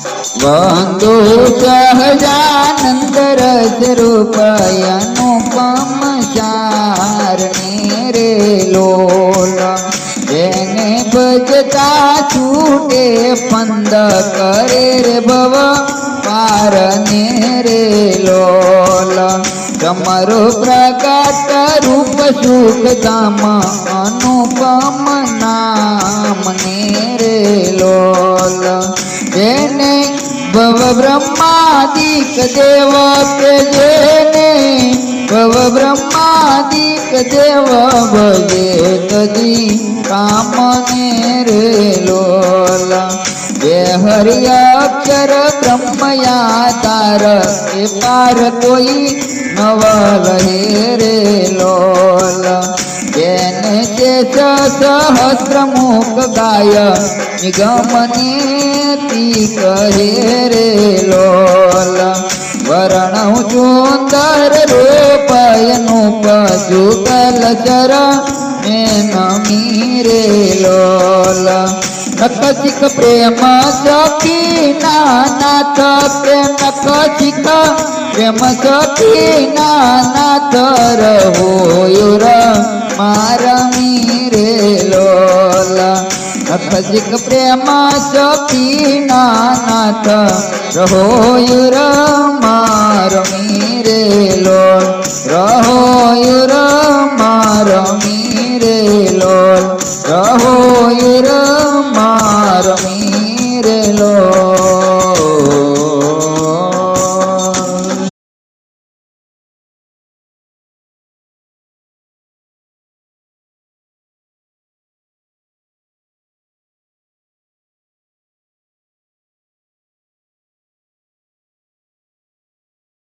वंदो सहजानंद रस रूप अनुपम चारणे रे लोल जेने भजता छूटे पंद करे रे भव पारने रे लोल तमरो प्रकट रूप सुख धाम अनुपम नाम ने रे लोल जेने भव ब्रह्मादिक देव जेने भव ब्रह्मादिक देव भजे तदी कामने रे लोल ये हरि अक्षर ब्रह्मया तार ए पार कोई नवल हे रे लोल जेने देश सहस्र मुख गाय निगमने ती कहे रे लोल वरण सुंदर रूप अनुप जुगल चर में नमी रे लोल नखचिक प्रेम सखी नाथ प्रेम नखचिक प्रेम सखी नाथ रहो युर मारमी रे लोल नखचिक प्रेम सखी नाथ रहो युर मारमी रे लोल रहो युर मारमी रे लोल रहो युर मारमी